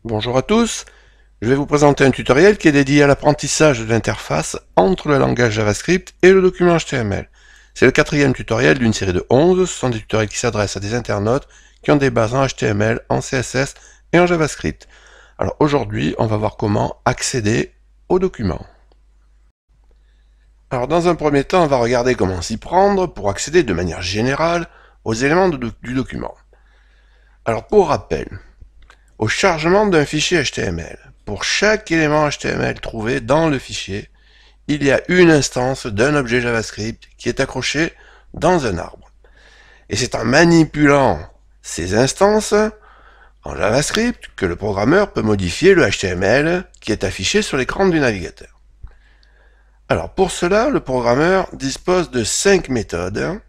Bonjour à tous, je vais vous présenter un tutoriel qui est dédié à l'apprentissage de l'interface entre le langage JavaScript et le document HTML. C'est le quatrième tutoriel d'une série de 11, ce sont des tutoriels qui s'adressent à des internautes qui ont des bases en HTML, en CSS et en JavaScript. Alors aujourd'hui, on va voir comment accéder au document. Alors dans un premier temps, on va regarder comment s'y prendre pour accéder de manière générale aux éléments du document. Alors pour rappel, au chargement d'un fichier HTML. Pour chaque élément HTML trouvé dans le fichier, il y a une instance d'un objet JavaScript qui est accroché dans un arbre. Et c'est en manipulant ces instances en JavaScript que le programmeur peut modifier le HTML qui est affiché sur l'écran du navigateur. Alors pour cela, le programmeur dispose de 5 méthodes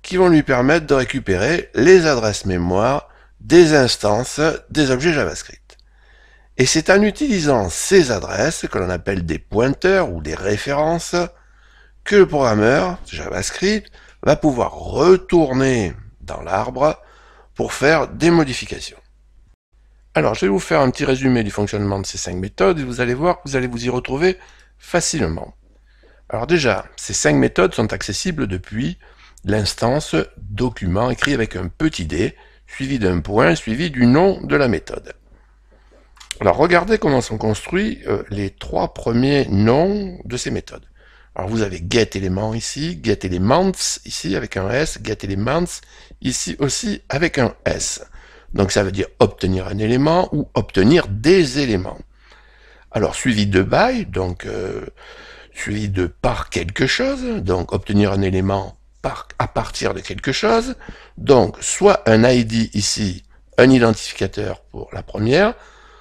qui vont lui permettre de récupérer les adresses mémoire des instances des objets JavaScript. Et c'est en utilisant ces adresses, que l'on appelle des pointeurs ou des références, que le programmeur JavaScript va pouvoir retourner dans l'arbre pour faire des modifications. Alors, je vais vous faire un petit résumé du fonctionnement de ces 5 méthodes et vous allez voir que vous allez vous y retrouver facilement. Alors déjà, ces 5 méthodes sont accessibles depuis l'instance document écrit avec un petit d, suivi d'un point, suivi du nom de la méthode. Alors regardez comment sont construits les 3 premiers noms de ces méthodes. Alors vous avez getElément ici, getElements ici avec un S, getElements ici aussi avec un S. Donc ça veut dire obtenir un élément ou obtenir des éléments. Alors suivi de by, donc suivi de par quelque chose, donc obtenir un élément à partir de quelque chose, donc soit un ID ici, un identificateur pour la première,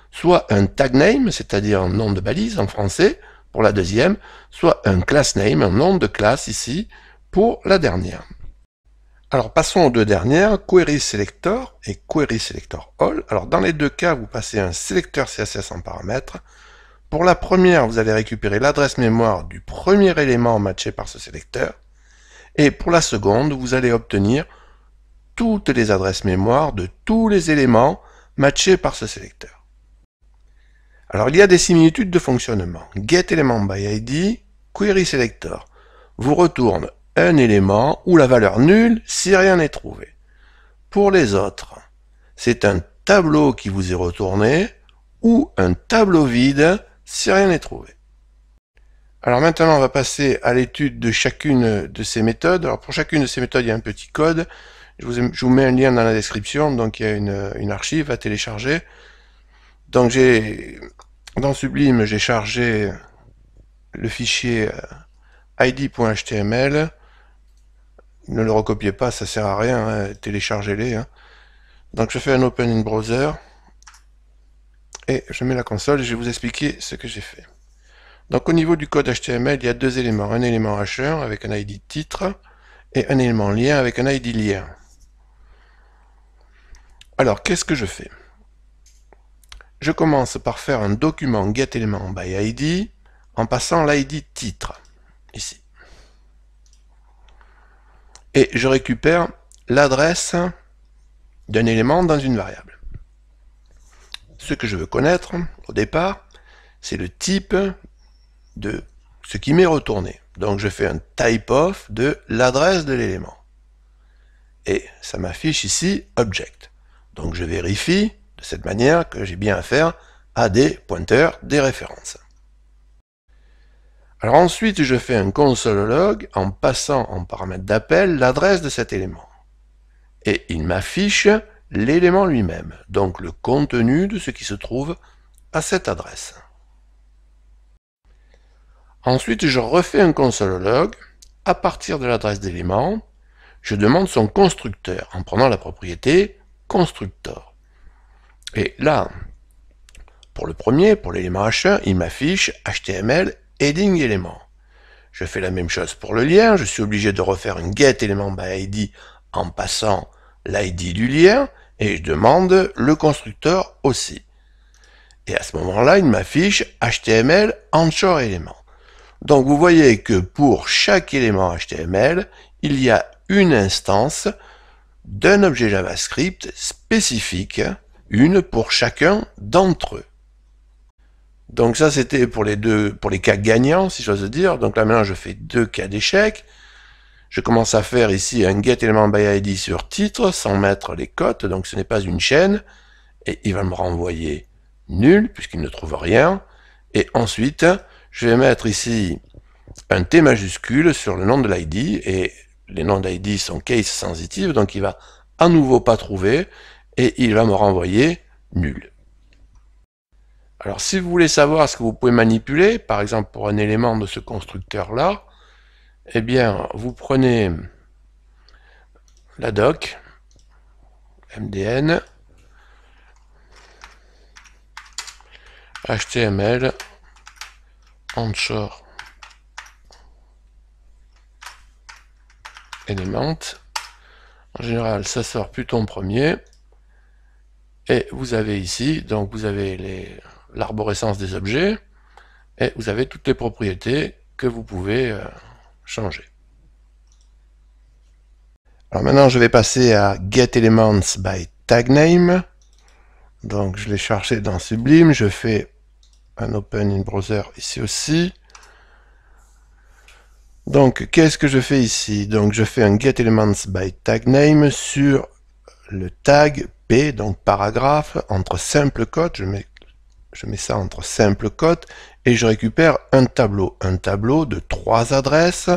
soit un tag name, c'est-à-dire un nom de balise en français, pour la deuxième, soit un class name, un nom de classe ici, pour la dernière. Alors passons aux deux dernières, query selector et query selector all. Alors dans les deux cas, vous passez un sélecteur CSS en paramètres. Pour la première, vous allez récupérer l'adresse mémoire du premier élément matché par ce sélecteur. Et pour la seconde, vous allez obtenir toutes les adresses mémoire de tous les éléments matchés par ce sélecteur. Alors il y a des similitudes de fonctionnement. getElementById, querySelector vous retourne un élément ou la valeur nulle si rien n'est trouvé. Pour les autres, c'est un tableau qui vous est retourné ou un tableau vide si rien n'est trouvé. Alors maintenant, on va passer à l'étude de chacune de ces méthodes. Alors pour chacune de ces méthodes, il y a un petit code. Je vous mets un lien dans la description, donc il y a une archive à télécharger. Donc dans Sublime, j'ai chargé le fichier id.html. Ne le recopiez pas, ça sert à rien, hein, téléchargez-les. Hein. Donc je fais un Open in Browser et je mets la console et je vais vous expliquer ce que j'ai fait. Donc au niveau du code HTML, il y a deux éléments. Un élément H1 avec un ID titre et un élément lien avec un ID lien. Alors qu'est-ce que je fais? Je commence par faire un document getElementById en passant l'ID titre, ici. Et je récupère l'adresse d'un élément dans une variable. Ce que je veux connaître au départ, c'est le type de ce qui m'est retourné. Donc je fais un typeof de l'adresse de l'élément. Et ça m'affiche ici object. Donc je vérifie de cette manière que j'ai bien affaire à des pointeurs, des références. Alors ensuite je fais un console log en passant en paramètre d'appel l'adresse de cet élément. Et il m'affiche l'élément lui-même, donc le contenu de ce qui se trouve à cette adresse. Ensuite, je refais un console log. À partir de l'adresse d'élément, je demande son constructeur en prenant la propriété constructor. Et là, pour le premier, pour l'élément H1, il m'affiche HTML heading élément. Je fais la même chose pour le lien. Je suis obligé de refaire un getElementById en passant l'ID du lien et je demande le constructeur aussi. Et à ce moment-là, il m'affiche HTML anchor élément. Donc vous voyez que pour chaque élément HTML, il y a une instance d'un objet JavaScript spécifique une pour chacun d'entre eux. Donc ça c'était pour les cas gagnants, si j'ose dire. Donc là maintenant je fais 2 cas d'échec. Je commence à faire ici un getElementById sur titre sans mettre les cotes, donc ce n'est pas une chaîne, et il va me renvoyer nul puisqu'il ne trouve rien. Et ensuite je vais mettre ici un T majuscule sur le nom de l'ID, et les noms d'ID sont case sensitive, donc il va à nouveau pas trouver, et il va me renvoyer nul. Alors si vous voulez savoir ce que vous pouvez manipuler, par exemple pour un élément de ce constructeur-là, eh bien vous prenez la doc, mdn, html, onshore, element. En général, ça sort Python premier. Et vous avez ici, donc vous avez l'arborescence des objets, et vous avez toutes les propriétés que vous pouvez changer. Alors maintenant, je vais passer à getElementsByTagName. Donc je l'ai cherché dans Sublime, je fais un Open in Browser ici aussi. Donc qu'est-ce que je fais ici? Donc je fais un getElementsByTagName sur le tag P, donc paragraphe, entre simple quote, je mets ça entre simple quote, et je récupère un tableau de 3 adresses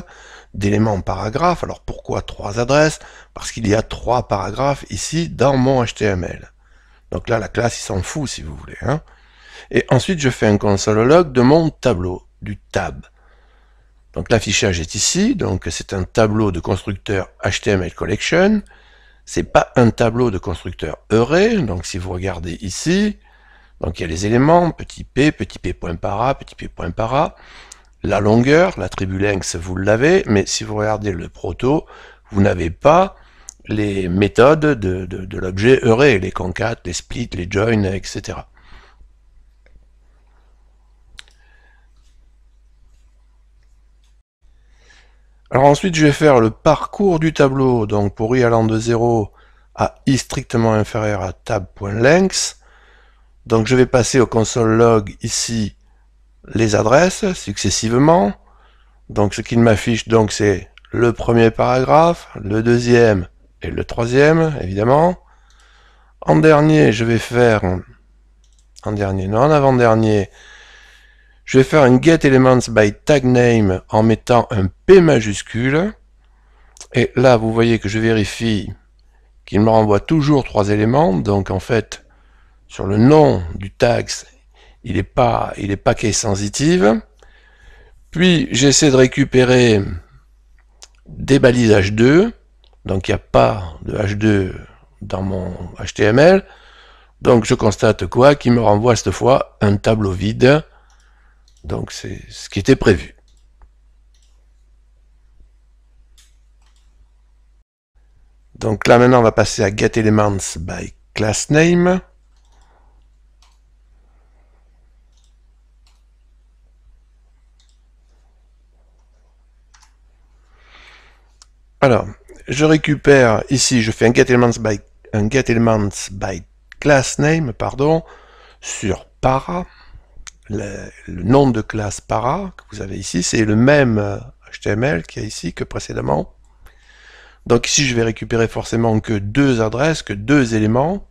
d'éléments paragraphes. Alors pourquoi 3 adresses? Parce qu'il y a 3 paragraphes ici dans mon HTML. Donc là, la classe, il s'en fout si vous voulez. Hein. Et ensuite, je fais un console log de mon tableau, du tab. Donc l'affichage est ici, donc c'est un tableau de constructeur HTML collection. C'est pas un tableau de constructeur array, donc si vous regardez ici, donc il y a les éléments, petit p.para, petit p.para, la longueur, l'attribut length, vous l'avez, mais si vous regardez le proto, vous n'avez pas les méthodes de l'objet array, les concat, les split, les join, etc. Alors ensuite, je vais faire le parcours du tableau, donc pour i allant de 0 à i strictement inférieur à tab.length. Donc je vais passer au console log ici les adresses successivement. Donc ce qu'il m'affiche, donc c'est le premier paragraphe, le deuxième et le troisième, évidemment. En dernier, je vais faire, en avant-dernier, je vais faire un getElementsByTagName en mettant un P majuscule. Et là, vous voyez que je vérifie qu'il me renvoie toujours 3 éléments. Donc en fait, sur le nom du tag, il n'est pas case sensitive. Puis j'essaie de récupérer des balises H2. Donc il n'y a pas de H2 dans mon HTML. Donc je constate quoi? Qu'il me renvoie cette fois un tableau vide. Donc c'est ce qui était prévu. Donc là maintenant on va passer à getElementsByClassName. Alors, je récupère ici, je fais un getElementsByClassName, sur para. Le nom de classe para que vous avez ici, c'est le même HTML qu'il y a ici que précédemment. Donc ici, je vais récupérer forcément que 2 adresses, que 2 éléments.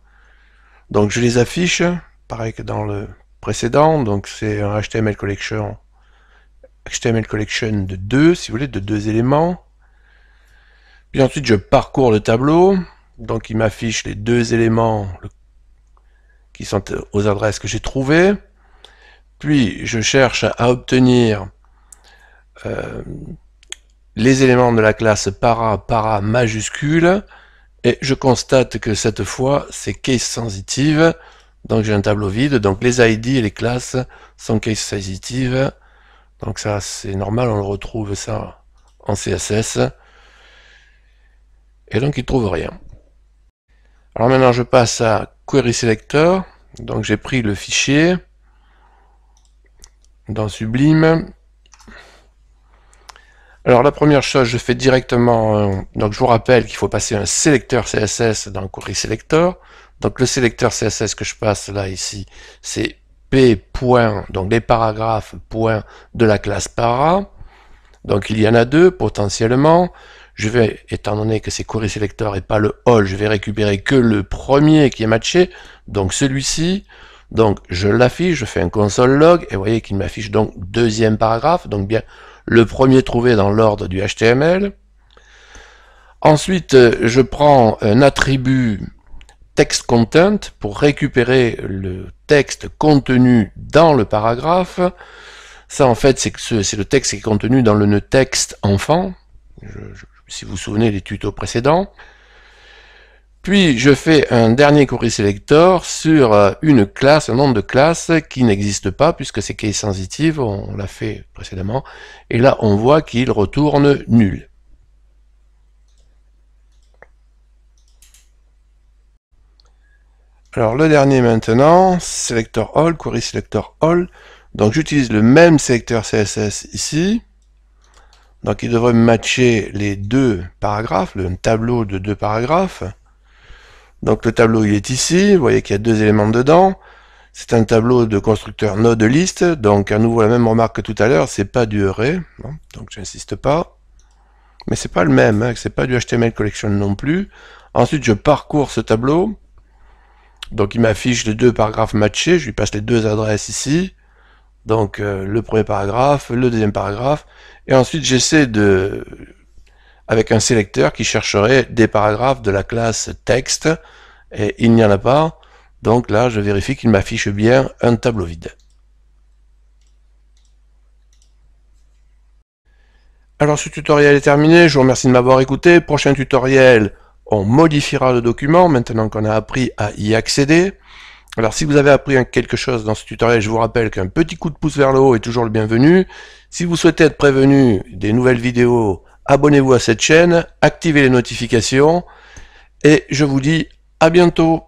Donc je les affiche, pareil que dans le précédent. Donc c'est un HTML collection de 2, si vous voulez, de 2 éléments. Puis ensuite, je parcours le tableau. Donc il m'affiche les 2 éléments qui sont aux adresses que j'ai trouvées. Puis je cherche à obtenir les éléments de la classe para majuscule, et je constate que cette fois c'est case sensitive, donc j'ai un tableau vide, donc les ID et les classes sont case sensitive, donc ça c'est normal, on le retrouve ça en CSS, et donc il ne trouve rien. Alors maintenant je passe à Query Selector, donc j'ai pris le fichier dans Sublime. Alors la première chose, je fais directement, donc je vous rappelle qu'il faut passer un sélecteur CSS dans Query Selector. Donc le sélecteur CSS que je passe là ici, c'est P point, donc les paragraphes point de la classe para. Donc il y en a deux potentiellement. Je vais, étant donné que c'est query selector et pas le all, je vais récupérer que le premier qui est matché, donc celui-ci. Donc je l'affiche, je fais un console log, et vous voyez qu'il m'affiche donc deuxième paragraphe, donc bien le premier trouvé dans l'ordre du HTML. Ensuite, je prends un attribut text content pour récupérer le texte contenu dans le paragraphe. Ça, en fait, c'est le texte qui est contenu dans le nœud texte enfant, si vous vous souvenez des tutos précédents. Puis, je fais un dernier query selector sur une classe, un nombre de classes qui n'existe pas, puisque c'est case sensitive, on l'a fait précédemment. Et là, on voit qu'il retourne nul. Alors, le dernier maintenant, selector all, query selector all. Donc j'utilise le même sélecteur CSS ici. Donc il devrait matcher les deux paragraphes, le tableau de deux paragraphes. Donc le tableau il est ici, vous voyez qu'il y a deux éléments dedans. C'est un tableau de constructeur node list, donc à nouveau la même remarque que tout à l'heure, c'est pas du array, donc j'insiste pas. Mais c'est pas le même, hein, c'est pas du HTML collection non plus. Ensuite je parcours ce tableau. Donc il m'affiche les deux paragraphes matchés, je lui passe les deux adresses ici. Donc le premier paragraphe, le deuxième paragraphe, et ensuite j'essaie de, avec un sélecteur qui chercherait des paragraphes de la classe texte, et il n'y en a pas, donc là je vérifie qu'il m'affiche bien un tableau vide. Alors ce tutoriel est terminé, je vous remercie de m'avoir écouté. Prochain tutoriel, on modifiera le document, maintenant qu'on a appris à y accéder. Alors si vous avez appris quelque chose dans ce tutoriel, je vous rappelle qu'un petit coup de pouce vers le haut est toujours le bienvenu. Si vous souhaitez être prévenu des nouvelles vidéos, abonnez-vous à cette chaîne, activez les notifications, et je vous dis à bientôt.